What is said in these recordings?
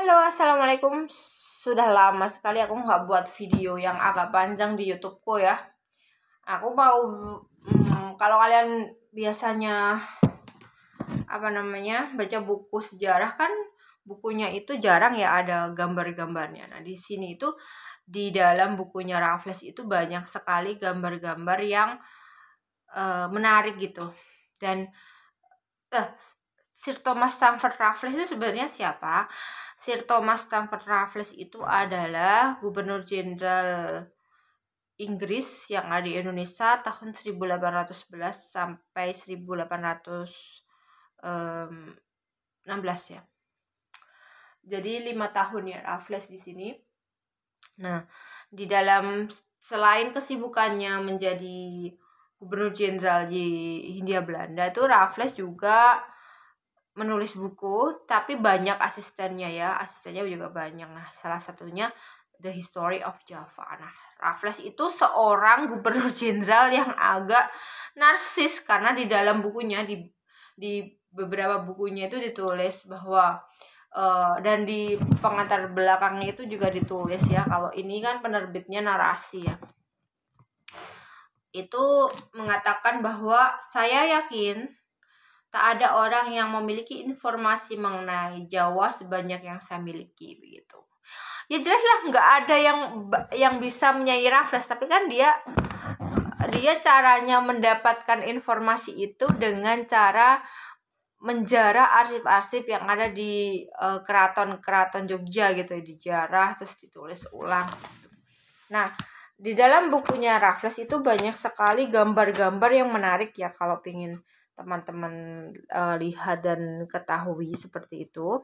Halo, assalamualaikum. Sudah lama sekali aku nggak buat video yang agak panjang di YouTubeku ya. Aku mau, kalau kalian biasanya baca buku sejarah kan, bukunya itu jarang ya ada gambar-gambarnya. Nah, di sini itu di dalam bukunya Raffles itu banyak sekali gambar-gambar yang menarik gitu. Dan Sir Thomas Stamford Raffles itu sebenarnya siapa? Sir Thomas Stamford Raffles itu adalah Gubernur Jenderal Inggris yang ada di Indonesia tahun 1811 sampai 1816 ya. Jadi 5 tahun ya Raffles di sini. Nah, di dalam selain kesibukannya menjadi Gubernur Jenderal di Hindia Belanda itu Raffles juga menulis buku, tapi banyak asistennya ya. Asistennya juga banyak. Nah, salah satunya The History of Java. Nah, Raffles itu seorang gubernur jenderal yang agak narsis karena di dalam bukunya di beberapa bukunya itu ditulis bahwa dan di pengantar belakangnya itu juga ditulis ya, kalau ini kan penerbitnya Narasi ya. Itu mengatakan bahwa saya yakin tak ada orang yang memiliki informasi mengenai Jawa sebanyak yang saya miliki, begitu. Ya jelas lah nggak ada yang bisa menyaingi Raffles, tapi kan dia caranya mendapatkan informasi itu dengan cara menjarah arsip-arsip yang ada di keraton Jogja gitu, dijarah terus ditulis ulang gitu. Nah, di dalam bukunya Raffles itu banyak sekali gambar-gambar yang menarik ya, kalau pingin teman-teman lihat dan ketahui seperti itu.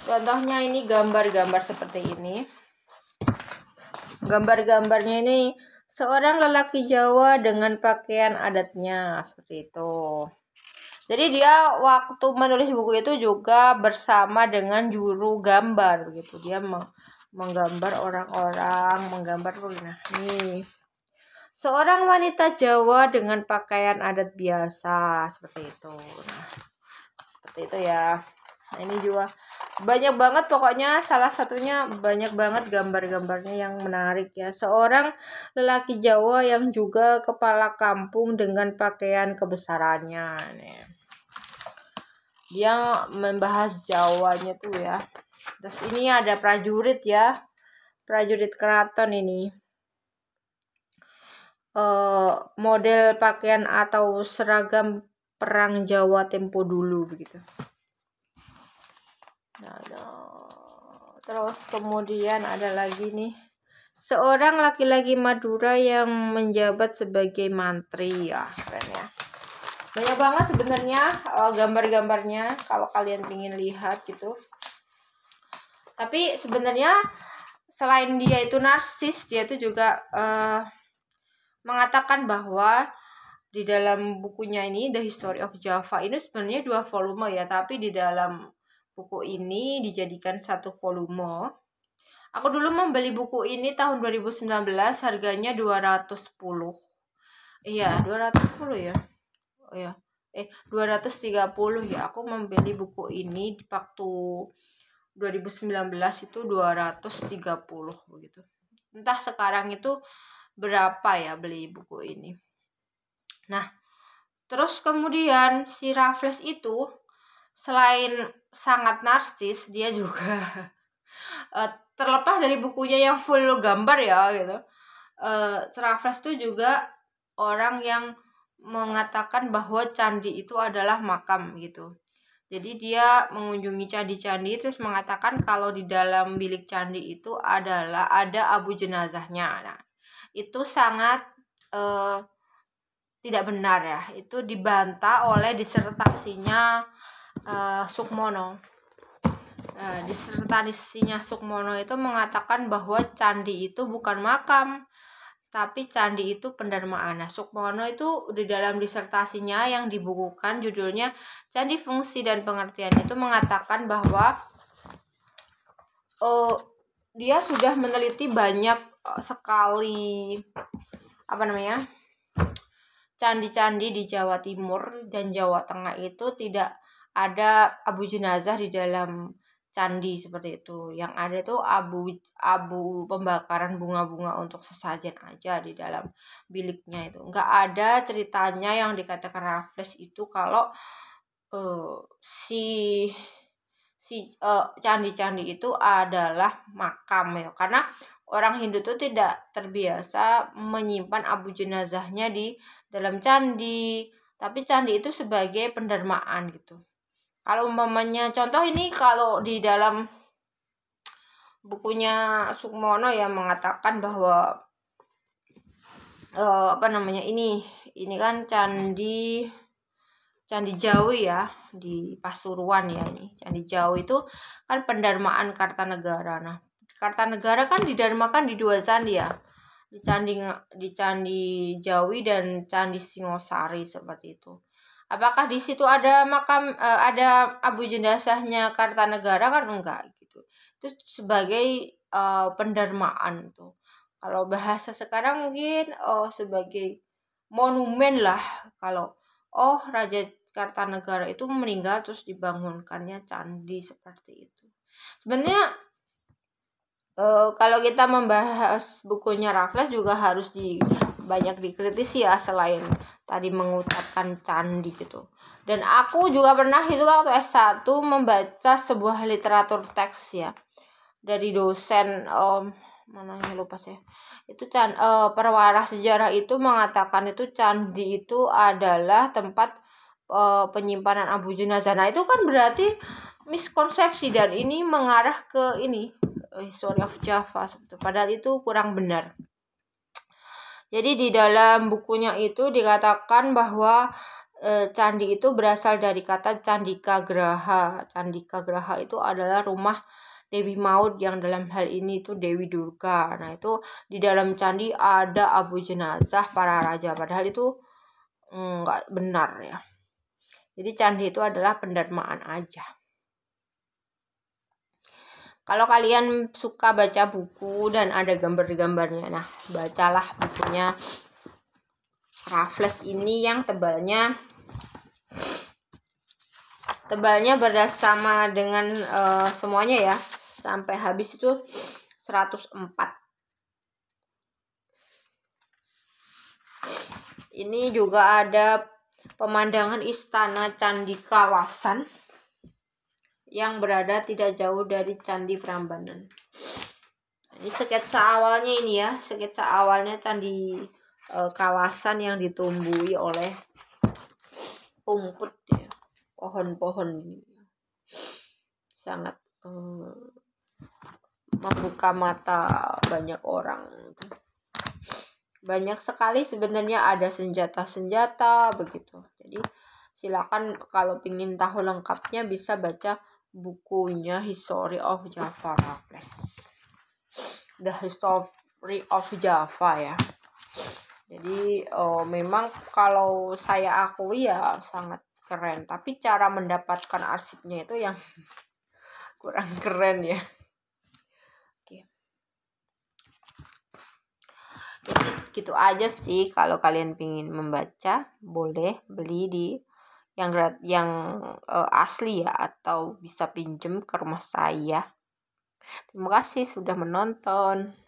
Contohnya ini gambar-gambar seperti ini. Gambar-gambarnya ini seorang lelaki Jawa dengan pakaian adatnya seperti itu. Jadi dia waktu menulis buku itu juga bersama dengan juru gambar begitu. Dia menggambar orang-orang, menggambar nah nih. Seorang wanita Jawa dengan pakaian adat biasa seperti itu. Nah, seperti itu ya. Nah, ini juga banyak banget, pokoknya salah satunya banyak banget gambar-gambarnya yang menarik ya. Seorang lelaki Jawa yang juga kepala kampung dengan pakaian kebesarannya. Nih. Dia membahas Jawanya tuh ya. Terus ini ada prajurit ya. Prajurit keraton ini. Model pakaian atau seragam perang Jawa tempo dulu begitu. Nah, terus kemudian ada lagi nih, seorang laki-laki Madura yang menjabat sebagai mantri ya, keren ya. Banyak banget sebenarnya gambar-gambarnya kalau kalian ingin lihat gitu. Tapi sebenarnya selain dia itu narsis, dia itu juga mengatakan bahwa di dalam bukunya ini The History of Java ini sebenarnya 2 volume ya, tapi di dalam buku ini dijadikan 1 volume. Aku dulu membeli buku ini tahun 2019, harganya 210. Iya, 210 ya. Oh ya. 230 ya. Aku membeli buku ini di waktu 2019 itu 230 begitu. Entah sekarang itu berapa ya beli buku ini. Nah, terus kemudian si Raffles itu selain sangat narsis, dia juga terlepas dari bukunya yang full gambar ya gitu. Raffles itu juga orang yang mengatakan bahwa candi itu adalah makam gitu. Jadi dia mengunjungi candi-candi terus mengatakan kalau di dalam bilik candi itu ada abu jenazahnya. Nah, itu sangat tidak benar ya. Itu dibantah oleh disertasinya Sukmono. Disertasinya Sukmono itu mengatakan bahwa candi itu bukan makam, tapi candi itu pendarmaan. Nah, Sukmono itu di dalam disertasinya yang dibukukan judulnya Candi Fungsi dan Pengertian itu mengatakan bahwa dia sudah meneliti banyak sekali candi-candi di Jawa Timur dan Jawa Tengah itu tidak ada abu jenazah di dalam candi seperti itu. Yang ada tuh abu pembakaran bunga-bunga untuk sesajen aja di dalam biliknya itu. Nggak ada ceritanya yang dikatakan Raffles itu kalau si candi-candi itu adalah makam ya. Karena orang Hindu tuh tidak terbiasa menyimpan abu jenazahnya di dalam candi, tapi candi itu sebagai pendermaan gitu. Kalau umpamanya contoh ini, kalau di dalam bukunya Sukmono yang mengatakan bahwa ini kan candi Jawi ya di Pasuruan ya. Ini Candi Jawi itu kan pendarmaan Kartanegara. Nah, Kartanegara kan didarmakan di 2 candi ya, di Candi Jawi dan Candi Singosari seperti itu. Apakah di situ ada makam ada abu jenazahnya Kartanegara? Kan enggak gitu. Itu sebagai pendarmaan tuh. Kalau bahasa sekarang mungkin sebagai monumen lah. Kalau Raja Kartanegara itu meninggal terus dibangunkannya candi seperti itu. Sebenarnya kalau kita membahas bukunya Raffles juga harus banyak dikritisi ya, selain tadi mengucapkan candi gitu. Dan aku juga pernah itu waktu S1 membaca sebuah literatur teks ya dari dosen mananya lupa saya. Itu perwara sejarah itu mengatakan itu candi itu adalah tempat penyimpanan abu jenazah. Nah, itu kan berarti miskonsepsi, dan ini mengarah ke History of Java. Padahal itu kurang benar. Jadi di dalam bukunya itu dikatakan bahwa candi itu berasal dari kata Candika Graha. Candika Graha itu adalah rumah Dewi Maut, yang dalam hal ini itu Dewi Durga. Nah, itu di dalam candi ada abu jenazah para raja. Padahal itu nggak benar ya. Jadi candi itu adalah pendarmaan aja. Kalau kalian suka baca buku dan ada gambar-gambarnya, nah bacalah bukunya Raffles ini yang tebalnya bersama dengan semuanya ya, sampai habis itu 104. Ini juga ada pemandangan istana Candi Kawasan yang berada tidak jauh dari Candi Prambanan. Ini sketsa awalnya Candi Kawasan yang ditumbuhi oleh rumput ya, pohon-pohon ini sangat membuka mata banyak orang. Banyak sekali sebenarnya ada senjata-senjata begitu. Jadi silakan kalau ingin tahu lengkapnya bisa baca bukunya History of Java Raffles. The History of Java ya. Jadi memang kalau saya akui ya sangat keren, tapi cara mendapatkan arsipnya itu yang kurang keren ya. Oke. Jadi gitu aja sih. Kalau kalian ingin membaca, boleh beli di yang asli ya, atau bisa pinjem ke rumah saya. Terima kasih sudah menonton.